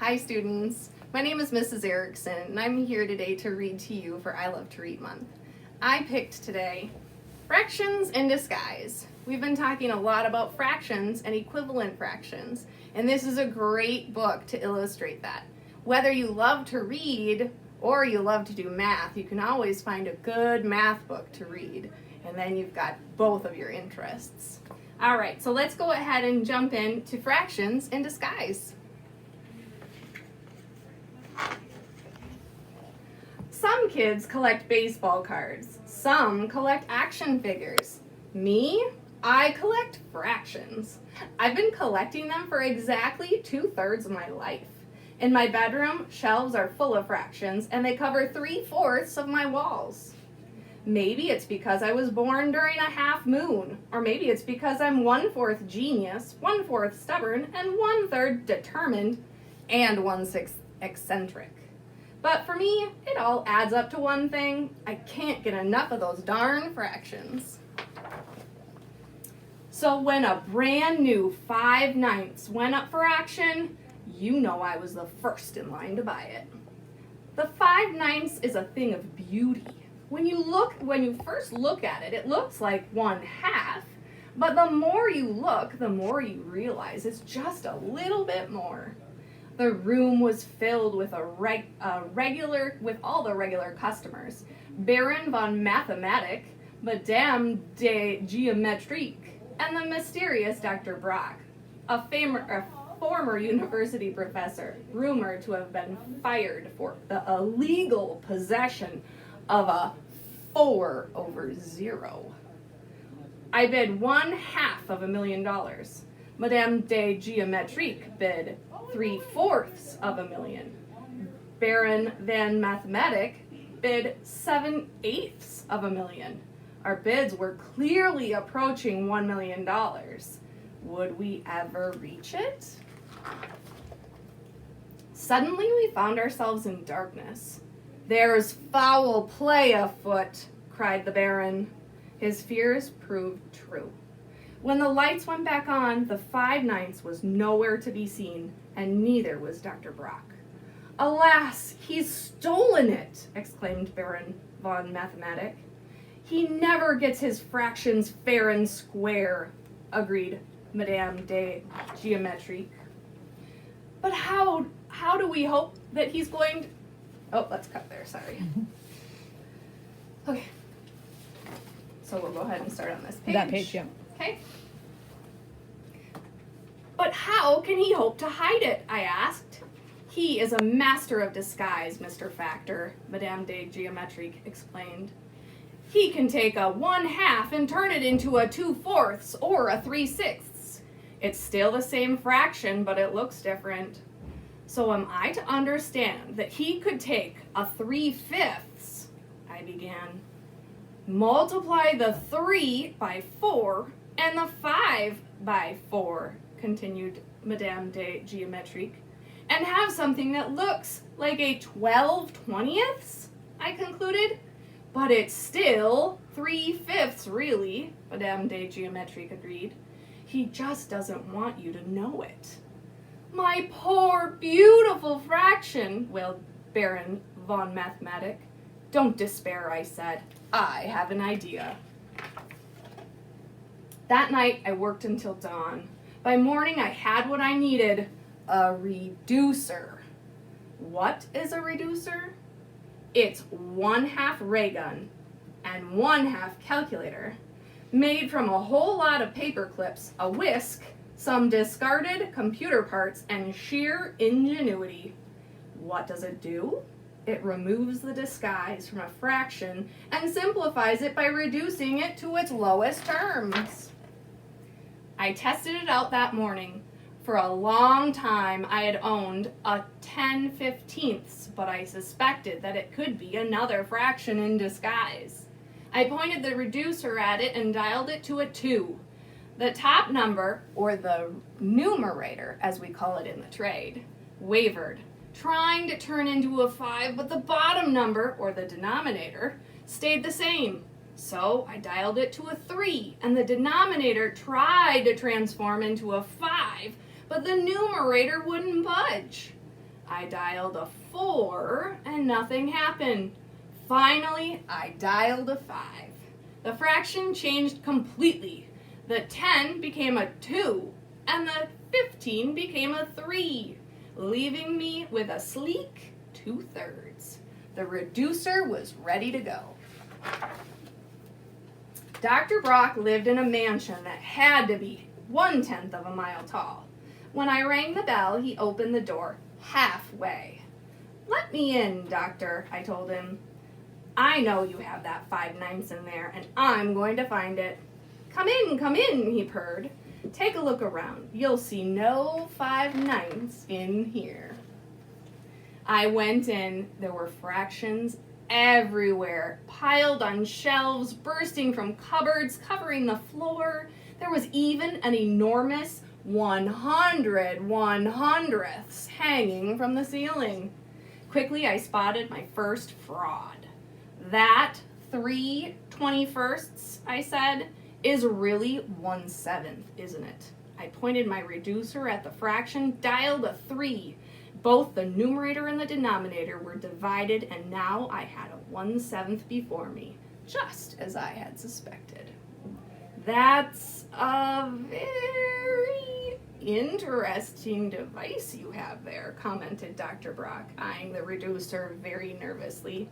Hi students, my name is Mrs. Erickson and I'm here today to read to you for I Love to Read Month. I picked today Fractions in Disguise. We've been talking a lot about fractions and equivalent fractions, and this is a great book to illustrate that. Whether you love to read or you love to do math, you can always find a good math book to read, and then you've got both of your interests. All right, so let's go ahead and jump into Fractions in Disguise. Some kids collect baseball cards. Some collect action figures. Me, I collect fractions. I've been collecting them for exactly 2/3 of my life. In my bedroom, shelves are full of fractions and they cover 3/4 of my walls. Maybe it's because I was born during a half moon, or maybe it's because I'm 1/4 genius, 1/4 stubborn, and 1/3 determined, and 1/6 eccentric. But for me, it all adds up to one thing. I can't get enough of those darn fractions. So when a brand new 5/9 went up for auction, you know I was the first in line to buy it. The 5/9 is a thing of beauty. When you first look at it, it looks like 1/2, but the more you look, the more you realize it's just a little bit more. The room was filled with with all the regular customers. Baron von Mathematic, Madame de Geometrique, and the mysterious Dr. Brock, a former university professor, rumored to have been fired for the illegal possession of a 4/0. I bid 1/2 of $1 million. Madame de Geometrique bid 3/4 of $1 million. Baron van Mathematic bid 7/8 of $1 million. Our bids were clearly approaching $1 million. Would we ever reach it? Suddenly we found ourselves in darkness. "There's foul play afoot," cried the Baron. His fears proved true. When the lights went back on, the 5/9 was nowhere to be seen, and neither was Dr. Brock. "Alas, he's stolen it!" exclaimed Baron von Mathematic. "He never gets his fractions fair and square," agreed Madame de Geometrique. "But how do we hope that he's going to..." Oh, let's cut there, sorry. Okay. So we'll go ahead and start on this page. That page, yeah. Okay. "But how can he hope to hide it?" I asked. "He is a master of disguise, Mr. Factor," Madame de Geometrique explained. "He can take a 1/2 and turn it into a 2/4 or a 3/6. It's still the same fraction, but it looks different. So am I to understand that he could take a 3/5, I began. "Multiply the 3 by 4 and the 5 by 4, continued Madame de Geometrique, "and have something that looks like a 12/20, I concluded. "But it's still 3/5 really," Madame de Geometrique agreed. "He just doesn't want you to know it." "My poor, beautiful fraction," wailed Baron von Mathematic. "Don't despair," I said. "I have an idea." That night, I worked until dawn. By morning, I had what I needed, a reducer. What is a reducer? It's 1/2 ray gun and 1/2 calculator, made from a whole lot of paper clips, a whisk, some discarded computer parts, and sheer ingenuity. What does it do? It removes the disguise from a fraction and simplifies it by reducing it to its lowest terms. I tested it out that morning. For a long time I had owned a 10/15, but I suspected that it could be another fraction in disguise. I pointed the reducer at it and dialed it to a 2. The top number, or the numerator as we call it in the trade, wavered, trying to turn into a 5, but the bottom number, or the denominator, stayed the same. So I dialed it to a 3, and the denominator tried to transform into a 5, but the numerator wouldn't budge. I dialed a 4 and nothing happened. Finally, I dialed a 5. The fraction changed completely. The 10 became a 2 and the 15 became a 3, leaving me with a sleek 2/3. The reducer was ready to go. Dr. Brock lived in a mansion that had to be 1/10 of a mile tall. When I rang the bell, he opened the door halfway. "Let me in, doctor," I told him. "I know you have that 5/9 in there, and I'm going to find it." Come in, he purred. "Take a look around. You'll see no 5/9 in here." I went in. There were fractions everywhere, piled on shelves, bursting from cupboards, covering the floor. There was even an enormous 100/100ths hanging from the ceiling. Quickly, I spotted my first fraud. "That 3/21, I said, "is really 1/7, isn't it?" I pointed my reducer at the fraction, dialed a 3. Both the numerator and the denominator were divided, and now I had a 1/7 before me, just as I had suspected. "That's a very interesting device you have there," commented Dr. Brock, eyeing the reducer very nervously.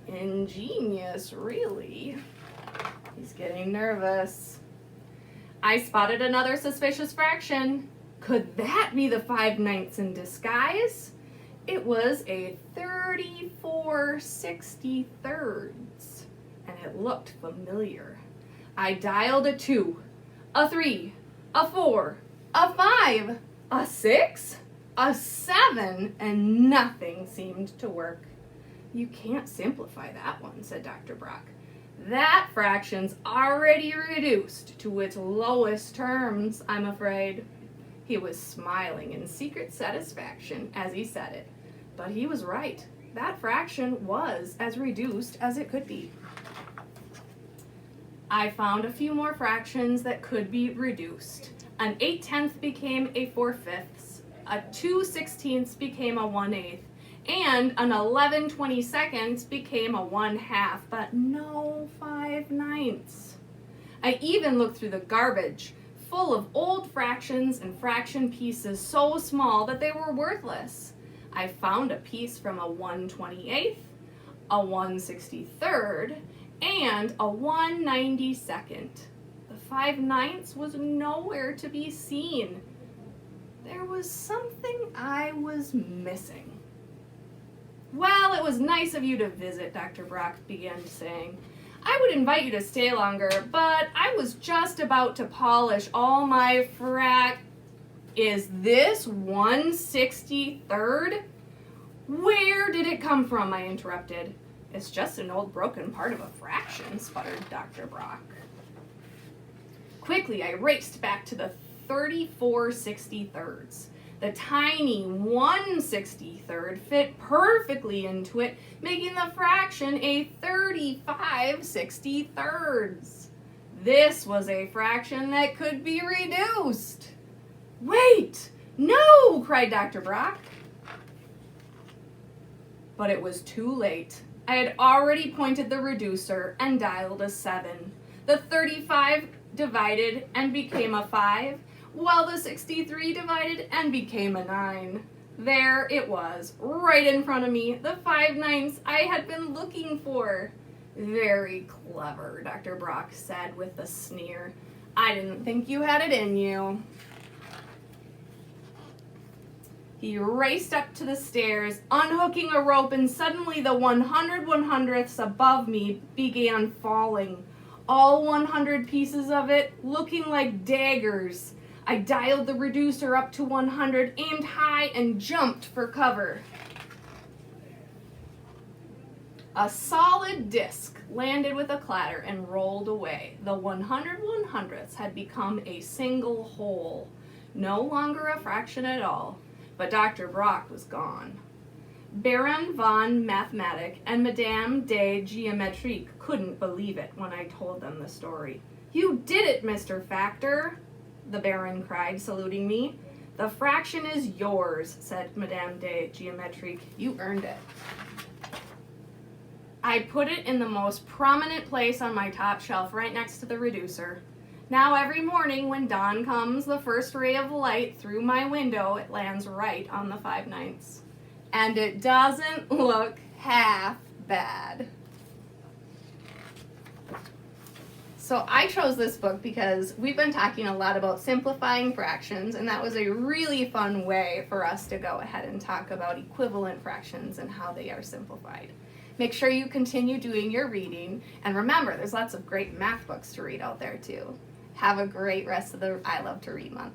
"Ingenious, really." He's getting nervous. I spotted another suspicious fraction. Could that be the 5/9 in disguise? It was a 34/63, and it looked familiar. I dialed a 2, a 3, a 4, a 5, a 6, a 7, and nothing seemed to work. "You can't simplify that one," said Dr. Brock. "That fraction's already reduced to its lowest terms, I'm afraid." He was smiling in secret satisfaction as he said it, but he was right. That fraction was as reduced as it could be. I found a few more fractions that could be reduced. An 8/10 became a 4/5, a 2/16 became a 1/8, and an 11/22 became a 1/2, but no 5/9. I even looked through the garbage, full of old fractions and fraction pieces so small that they were worthless. I found a piece from a 1/28, a 1/63, and a 1/92. The 5/9 was nowhere to be seen. There was something I was missing. "Well, it was nice of you to visit," Dr. Brock began saying. "I would invite you to stay longer, but I was just about to polish all my Is this 1/63? "Where did it come from?" I interrupted. "It's just an old broken part of a fraction," sputtered Dr. Brock. Quickly, I raced back to the 34/63. The tiny 1/63 fit perfectly into it, making the fraction a 35/63. This was a fraction that could be reduced. "Wait! No!" cried Dr. Brock. But it was too late. I had already pointed the reducer and dialed a 7. The 35 divided and became a 5, while the 63 divided and became a 9. There it was, right in front of me, the 5/9 I had been looking for. "Very clever," Dr. Brock said with a sneer. "I didn't think you had it in you." He raced up to the stairs, unhooking a rope, and suddenly the 100/100ths above me began falling. All 100 pieces of it looking like daggers. I dialed the reducer up to 100, aimed high, and jumped for cover. A solid disc landed with a clatter and rolled away. The 100/100ths had become a single whole, no longer a fraction at all, but Dr. Brock was gone. Baron von Mathematik and Madame de Geométrique couldn't believe it when I told them the story. "You did it, Mr. Factor," the Baron cried, saluting me. The fraction is yours, said Madame de Geometrique. You earned it. I put it in the most prominent place on my top shelf, right next to the reducer. Now every morning when dawn comes, the first ray of light through my window, it lands right on the 5/9. And it doesn't look half bad. So I chose this book because we've been talking a lot about simplifying fractions, and that was a really fun way for us to go ahead and talk about equivalent fractions and how they are simplified. Make sure you continue doing your reading, and remember, there's lots of great math books to read out there too. Have a great rest of the I Love to Read month.